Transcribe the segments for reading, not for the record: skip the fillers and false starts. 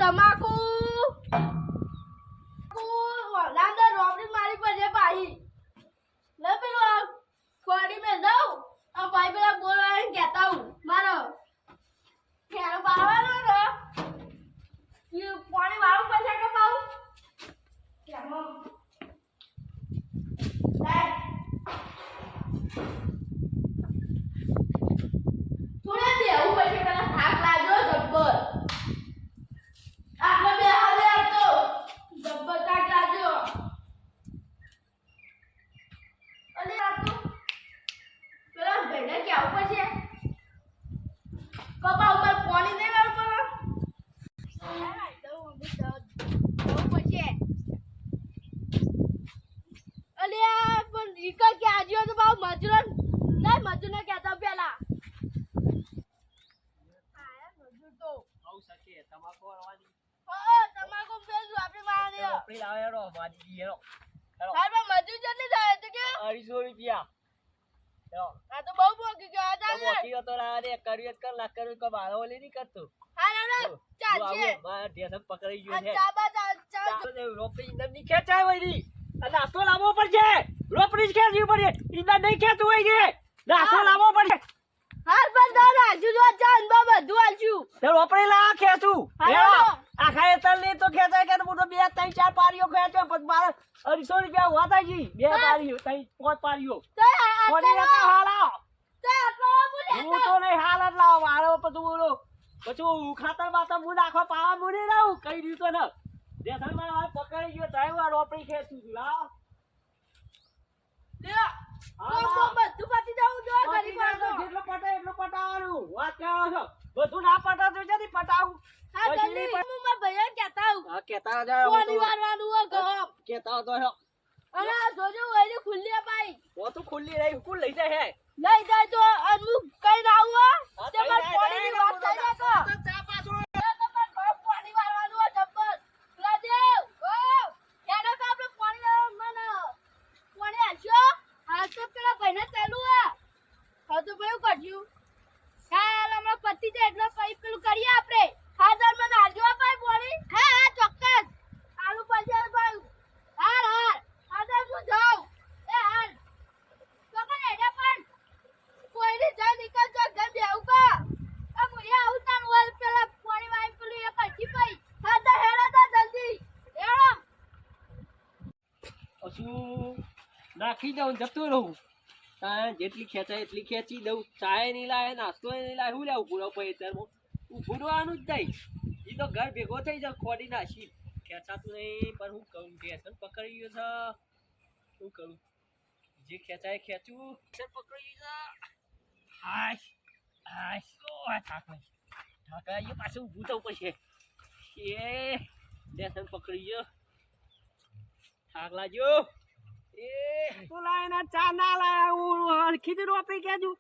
તમાકુ લાંદર રોબડી મારી પર જે પાહી લે પેલું આ કોડી મે જાઉં આ ભાઈ પેલા બોલવાને કહેતા હું મારો ખેરો પાવાનો ને એ પાણી વાળું પૈસા કે પાઉં કેમ લાય થોડે દેવું પૈસા પેલા થાક લાગ્યો જબ્બર આપણે બે હાલે આવતો જબ્બર થાક લાગ્યો અને આ તો પેલા ભેડે કેવું પડશે કપા ઉપર પાણી નહીં વાળું પડે અલ્યા પણ ઈકા કે આજીઓ તો બાવ મજૂર નહીં મજૂર ને કહેતા પેલા મજૂર તો આવ સકે તમાકુ વાળવાની તમાકુ પેલું આપણે મારે આપણે લાવે રો માજી હેરો હેરો હાલ મજૂર જલ્દી જાય તો કે 250 રૂપિયા હેરો આ તો બહુ મોંઘી ગયા તો મોટી તો લાવે કરિયર કર લાખ કર કો બાળો ઓલી નહીં કરતો હા ના ચાલશે માર ઢેસમ પકડી ગયો છે ચાબા ચાલ રોપડી ઇંદર ની ખેંચાય વઈરી અને નાસ્તો લાવવો પડશે રોપડી જ ખેંચવી પડે ઇંદર નહીં ખેંચવું હોય છે નાસ્તો લાવવો પડશે હાલ પર દાદા આજુ જો ચાંદ બાબા બધું આજુ તે રોપડી લા ખેંચું હેરો આ ખાય તલ ની તો ખેંચાય કે હું તો 2 3 4 પારીઓ ખેંચ્યો પણ મારે 250 રૂપિયા વાતાજી 2 પારીઓ 3 5 પારીઓ કોની રહેતા હાલા હું તો નહીં હાલ જ લાવ મારો પછી ખાતર બાતર હું નાખવા પાવા મુની રહું કઈ દીધું તો ને દેસન માં પકડી ગયો ડ્રાઈવર રોપડી ખેંચું છું લાવ લે બધું પાતી જાઉં જો ઘરી પાડો જેટલો પટે એટલો પટાવાનું વાત કરો છો બધું ના પટા તો જતી પટાવું હા જલ્દી હું માર ભૈયા કહેતા હું હા કેતા જાય કોની વારવાનું હો ગમ કેતા તો હો અને જોજો ઓલી ખુલ્લી ભાઈ ઓ તો ખુલ્લી રહી કોણ લઈ જાય હે લઈ જાય તો અનુ કઈ ના આવું તે માર પાણીની વાત થઈ જાય તો ચા પાછો પાણી વારવાનું હો જબ્બર રાદેવ ઓ એનો તો આપણે પાણી મને પાણી આજો હાલ તો પેલા ભાઈને ચાલુ હે હા તો ભાઈ કરજ્યું હાલ હમણાં પતિ જાય એટલે પાઇપ પેલું કરીએ આપણે હાજર મને આજો ભાઈ પાણી હા હા ચોક્કસ આલુ પંજાર ભાઈ હાલ હાલ હાજર હું જાઉં એ હાલ તો પણ એડા પણ કોઈની જાય નીકળ જો ઘર બેહું કા આ મુએ આવું તાન વલ પેલા પાણી વાઈ પેલું એક અજી ભાઈ હાજર હેડા તા જલ્દી હેડો અસુ નાખી દઉં જતો રહું તા જેટલી ખેંચાય એટલી ખેંચી દઉં ચાય નહીં લાવે નાસ્તો નહીં લાવે હું લેવું પૂરો પૈ અત્યારે ઊભું રહેવાનું જ નહીં એ તો ઘર ભેગો થઈ જાય ખોડી નાખી ખેંચાતું નહીં પણ હું કહું ઢેસન પકડી ગયો છે શું કરું જે ખેંચાય ખેંચું પકડી ગયો છે હાશ હાશ થાક એ પાછું ઊભું થવું પડશે એ ઢેસન પકડી ગયો થાક લાગ્યો એ તો લાયના ચા ના લાયા હું ખીચડી રોપડી કેજુ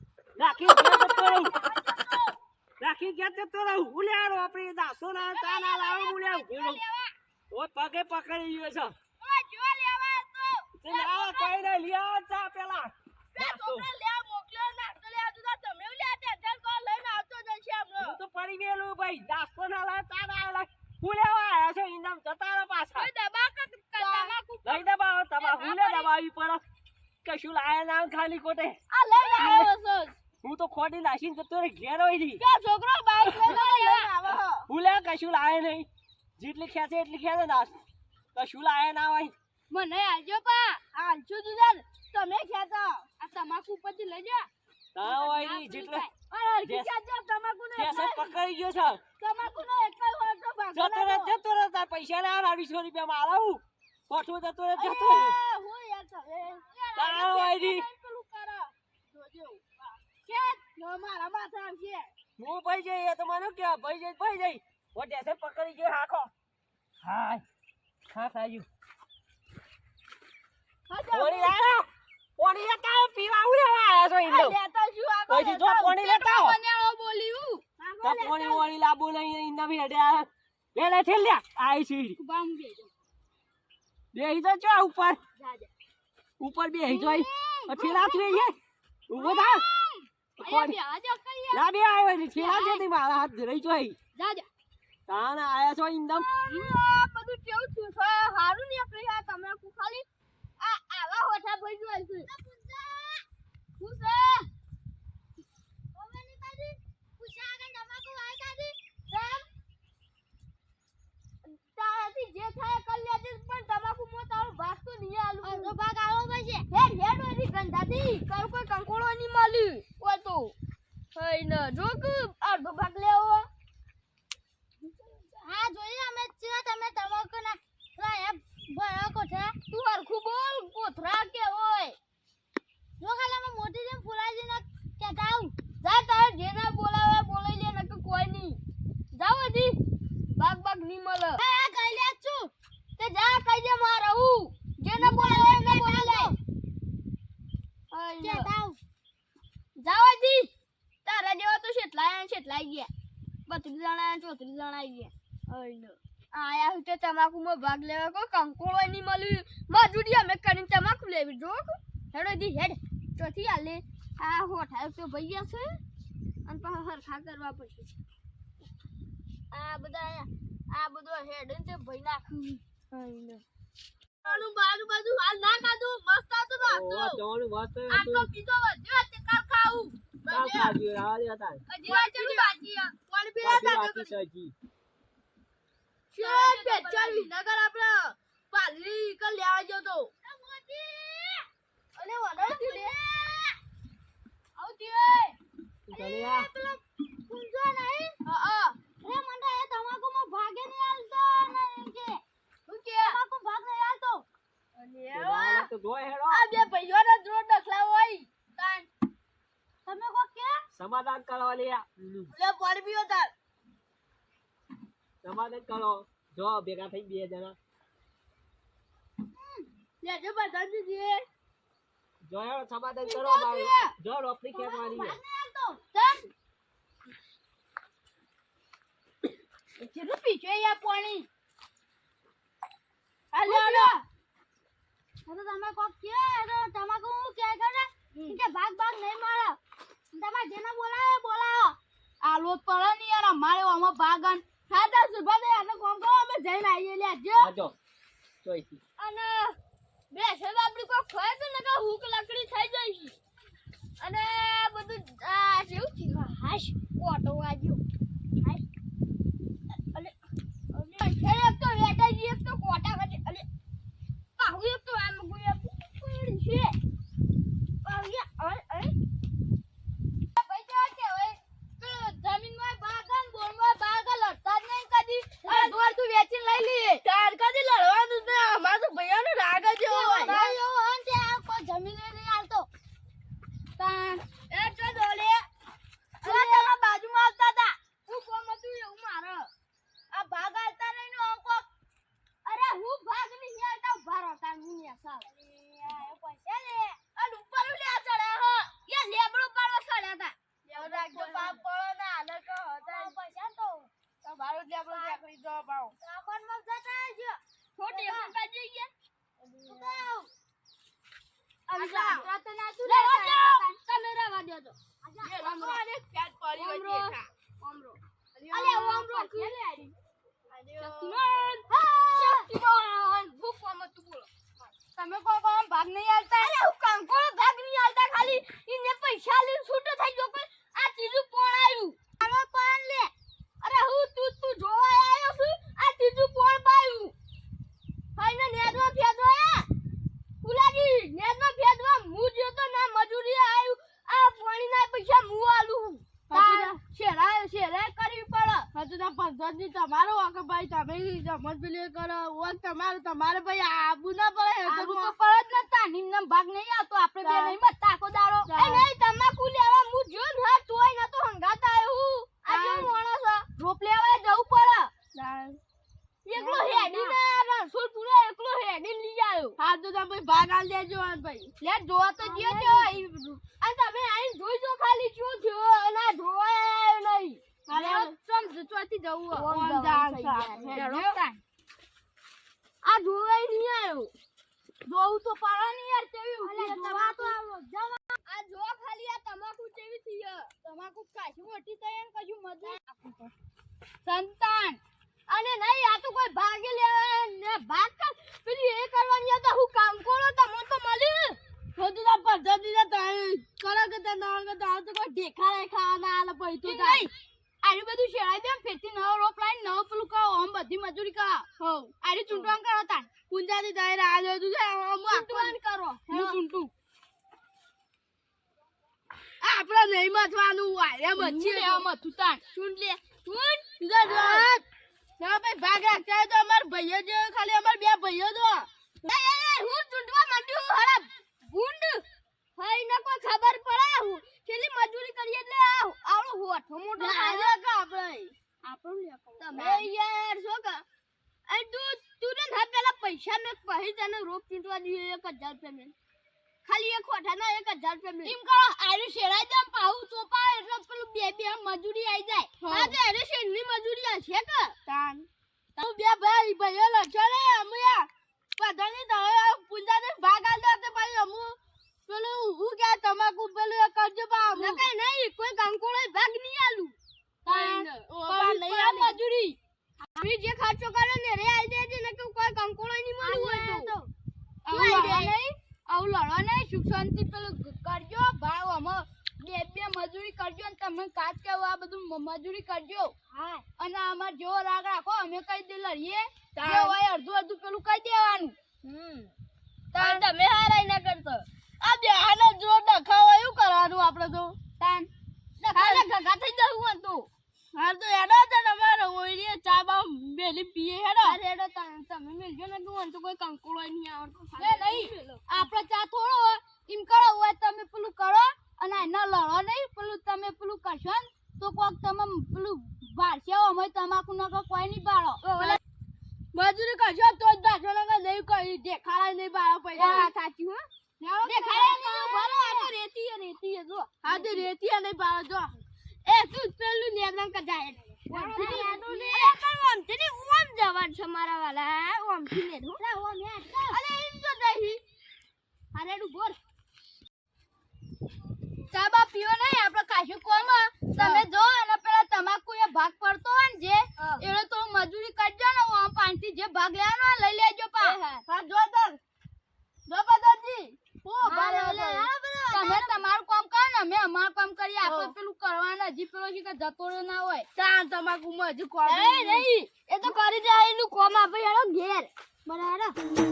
રાખી ગયા જતો રહું ઉલ્યારો આપણી નાસ્તો ના ચા ના લાવો ઉલ્યા ઓ પગે પકડી ગયો છે ઓ જો લેવા તો લાવો કોઈ ને લ્યા ચા પેલા છોકરા લે મોકલ્યો નાસ્તો લે આજો તમે લે ટેન્શન કો લઈને આવતો જશે આપણો હું તો પડી ગયેલું ભાઈ નાસ્તો ના લાય ચા ના લાય ઉલ્યાવા આયા છો ઇનામ જતા રહો પાછા કોઈ દબા તમાકુ લઈ દબાવો તમાકુ લે દબાવી પડો કશું લાયા ના ખાલી કોટે આ લઈને આવ્યો છો હું તો ખોડી નાખીને જતો રે ઘેર હોય દી કે છોકરો બાઈક લઈને આવો ઉલે કશું લાય નહીં જેટલી ખેંચે એટલી ખેંચે ના કશું લાયા ના હોય મને આજો પા આલજો દુદાર તમે ખેંચો આ તમાકુ ઉપરથી લઈ જા ના હોય ની જેટલે અરે ખેંચો તમાકુ ને કેસે પકડી ગયો છે તમાકુ નો એક જ વાર તો ભાગ જતો રે તાર પૈસા ના 250 રૂપિયા મારા હું કોઠું જતો રે હું યાર તમે ના હોય ની પેલું કરો જોજો ખેંચ નો મારા માથે આવશે હું ભાઈ જઈ તો મને કે ભાઈ જઈ ઓ ટેસે પકડી ગયો હાખો હાય હા થાયું પાણી આયા પાણી લેતા પીવા ઉડ્યા આયા છો ઇંદો લેતા શું આ પછી જો પાણી લેતા હો બનેળો બોલ્યું તો પાણી લાબુ નહીં ઇંદા ભી હડ્યા લે ઠેલ લે આઈ સીડી બામ બેજો બેહી તો ચો ઉપર જા જા ઉપર બેહી જોઈ ઠેલા તું એ ઉભો થા અહીંયા બે આજો કઈ ના બે આવ્યો ઠેલા છે મારા હાથ ધરાઈ જોઈ જા જા તાણ આયા છો ઇંદમ આ બધું કેવું થયું છે હારું નીકળી આ તમાકુ ખાલી આ આવા હોઠા ભઈ જોઈ છે શું છે ઓમેની તાજી પૂછા આગળ તમાકુ વાય તાજી તમ તારાથી જે થાય કર લેજે પણ તમાકુ મો તારો ભાગ તો નહીં આલું અડધો ભાગ આવો પડશે હેડ ઓરી ગંધાથી કર કોઈ કંકોળો નહીં મળી ઓ તો હઈ ન જોક અડધો ભાગ લેવો હા જોઈએ અમે ચા તમે તમાકુ ના એમ ભરા કોઠા તું હરખું બોલ કોથરા કે હોય જો ખાલી અમે મોટી જેમ ફુલાજી ના કહેતા આવ જા તાર જેના બોલાવે બોલાઈ લે નક કોઈ નહીં જાવ હજી ભાગ નહીં મળે હા કઈ લે છું તે જા કઈ દે માર હું જેને બોલાવે એને બોલાઈ લે કહેતા આવ જાવ હજી તારા જેવા તો છેટલાય ગયા 32 જણા 34 જણા આવી ગયા આયા હું તે તમાકુમાં ભાગ લેવા કો કંકોળો નહીં મળ્યું મજૂરી અમે કરીને તમાકુ લેવી જો હેડો દી હેડ ચોથી આલે આ હોઠા તો ભૈયા છે અને પાછા હરખા કરવા પડશે આ બધો હેડ તે ભઈ નાખ્યું આનું બાજુ હાલ ના કાઢું મસ્ત હતો ઓ ચોણું મસ્ત આ તો પીતો વધ્યો તે કાલ ખાવું કાલ ખાજી રાવા દે હતા હજી આ ચડી બાકી કોણ પીલા દાદો સજી શેર પેચર વિનગર આપણે પાલરી કર લેવા ગયો તો અલે વડા લે આવતી ચલે આ કુંજો નહીં હા રે મંડા એ તમાકુ માં ભાગે નહીં આલતો નહીં કે હું કે તમાકુ ભાગ નહીં આલતો અલે તો જોય હેડો આ બે ભાઈઓના જોર દખલા હોય તાન તમે કો કે સમાધાન કરવા લે લે પાણી પીઓ તાર સમાધાન કરો જો ભેગા થઈ બે જણા લે જો બધા દીએ જો હેડો સમાધાન કરો મારે જો રોપડી ખેતવાની ભાગ નહીં આલતો તન જેનું પીછે યા પાણી હાલો હાલો હવે તમે કોક કે તમાકુ કે કરે કે ભાગ નહીં મળે તમે જેને બોલાવો આલો પડે ની યાર અમારે આમાં ભાગન ખાતા સુભા દે અને કોમ કો અમે જઈને આવીએ લે જો આજો જોઈતી અને બે છે આપડી કોક ખોય તો ને કે હુક લકડી થઈ જઈ અને બધું આ જેવું છે હાશ ઓટો વાગ્યો હાશ અલે એક તો વેટાજી એક તો કોટા કાઢે અલે પાહુ એક તો આમ ગુયા પડી છે પાહુ અરે પૈસા કે હોય તો જમીનમાં બાગન બોરમાં બાગન લડતા જ નહીં કદી દોર તું વેચી લઈ લે તાર કદી લડવાનું ને અમાર તો ભૈયાનો રાગ જ હોય ના એવો હન તે આ કોઈ જમીન નહીં આલતો તાન એ જો દોલે અરે તમે બાજુમાં આવતા હતા હું કોમ હતું એવું મારે આ ભાગ આલતા નહીં નો અંકો અરે હું ભાગ નહીં આલતા ભારો તાન હું ને સાવ એ પૈસા લે અને ઉપર લે ચડે હો એ લેબડો પાડવા ચડ્યા હતા લેવ રાખજો પાપ પડો ના આલે કહો પૈસા તો મારો લેબડો દેખડી જો પાઉ રાખણ માં જતા જો છોટી હું કાજી ગયા અલ્લા તો ના તું રે તમે રહેવા દો તો એ રમરો અને પેટ પડી વચ્ચે થા ઓમરો અલે ઓમરો ખેલે આરી શક્તિમાન ભૂખવા મત બોલો તમે કોઈ ભાગ નહીં આલતા અરે હું કંકોળો ભાગ નહીં આલતા ખાલી ઇને પૈસા લઈને છૂટો થઈ ગયો કોઈ આ ત્રીજું કોણ આવ્યું આનો કોણ લે અરે હું તું જોવા આવ્યો છું આ ત્રીજું કોણ પાયું હાઈને નેદમાં ફેદવા ફુલાજી નેદમાં ફેદવા મુ જો તો ના મજૂરી આવ્યું આ પાણીના પૈસા મુ આલું શેરા કરવી પડે હજુ તો પંચાયતની તમારો વાક ભાઈ તમે જમત પેલી કરો ઓન તમારે ભાઈ આબુ ના પડે આબુ તો પડે જ નતા નિમ્ન ભાગ નહીં આવતો આપણે બે નહીં મત તાકો દારો એ નહીં તમાકુ લેવા મુ જો ના તોય ના તો હંગાતા આવ્યું આ કેવું માણસ રોપ લેવા જવું પડે એકલો હેડી ના રણછોડ પૂરો એકલો હેડી લઈ આવ્યો હા તો તમે ભાગ આલ દેજો ભાઈ લે જોવા તો દિયો છો આ તમે આઈ જોઈ જો ખાલી શું થયો ના જોવાય નહીં અરે સમજ ચોથી જવું ઓમ જાન આ જોવાય નહીં આવ્યો જોઉં તો પાડા નહીં યાર કેવી ઉઠી જવા તો આ જો ખાલી આ તમાકુ કેવી થઈ તમાકુ કાશી મોટી થઈ એમ કજુ મજૂર સંતાન શેરાઈ દે ફેરથી નવો રોપ લાઈન નવો પેલું કરો આમ બધી મજૂરી કરો હો આરી ચૂંટવાન કરો તાન પુંજાથી દાયરા આ જો તું ચૂંટવાન કરો હું ચૂંટું આપડે નહીં મથવાનું આરે મચ્છી લે મથું તાન ચૂંટ લે ચૂંટ તુજા જો ના ભાઈ ભાગ રાખતા તો અમાર ભાઈઓ જે ખાલી અમાર બે ભાઈઓ તો હું ચૂંટવા માંડ્યું હરા ગુંડ ભાઈ ને કોઈ ખબર પડે હું કેટલી મજૂરી કરી એટલે આવડો હોઠો મોટો આજે કા આપણે તમે યાર શું કા અરે તું ને ના પેલા પૈસા મે પહેરી તને રોપ ચૂંટવા દીએ 1000 રૂપિયા મે ખાલી એક ખોટા ના 1000 રૂપિયા મે એમ કરો આરે શેરાઈ દે પાઉ ચોપા એટલે પેલું બે મજૂરી આવી જાય હા તો આરે શેરની મજૂરી આ છે કે તાન તું બે ભાઈ ભાઈઓ લખો રે અમયા પધાની તો પુંજાને ભાગ આલ દે ભાઈ અમુ પેલું હું કે તમાકુ પેલું કરજો બા ન કઈ નહીં કોઈ કંકોળો ભાગ નહીં આલું તાન ઓ લઈ આ મજૂરી અમે જે ખર્ચો કરે ને રે આઈ દેજે ને કે કોઈ કંકોળો નહીં મળ્યું હોય તો આવું નહીં આવું લડો નહીં સુખ શાંતિ પેલું કરજો ભાવ અમે બે મજૂરી કરજો ને તમે કાચ કેવું આ બધું મજૂરી કરજો હા અને અમાર જેવો રાગ રાખો અમે કઈ દે લડીએ જે હોય અડધું પેલું કહી દેવાનું તાન તમે હારાઈ ના કરતો આ બે આનો જો ડખાવ એવું કરવાનું આપણે તો તાન ડખાને ગગા થઈ જવું તો હા તો એડો છે તમારો ઓઈરી ચા બા બેલી પીએ હેડો અરે હેડો તમે મિલજો ને તું તો કોઈ કંકોળો નહીં આવતો એ નહીં આપણે ચા થોડો એમ કરો હોય તમે પેલું કરો અને એના લડો નહીં પેલું તમે પેલું કરશો ને તો કોક તમે પેલું બારશે અમે તમાકુ ન કોઈ નહીં બાળો મજૂરી કરશો તો જ બારશો ને નહીં કરી દેખાડાય નહીં બાળો પૈસા સાચી હો દેખાડાય નહીં ભલે આ તો રેતી જો હા તો રેતી નહીં બાળો જો એ તું પેલું નેમના કજાય ઓમ જવાન છે મારા વાલા ઓમ થી ને અરે એમ તો નહીં અરે નું બોલ ચાબા પીવો નહીં આપણે કાશું કોમ તમે જો અને પેલા તમાકુ એ ભાગ પડતો હોય ને જે એનો તો મજૂરી કરજો ને ઓમ પાંચથી જે ભાગ લેવાનો લઈ લેજો પા હા જો બદલજી ઓ ભલે તમે તમારું કામ કરો ને અમે અમારું કામ કરીએ આપણે પેલું કરવાના હજી પેલો છે કે જતો ના હોય તાન તમાકુ માં હજી કોમ નહીં એ તો કરી જાય એનું કોમ આપણે હેડો ઘેર બરાબર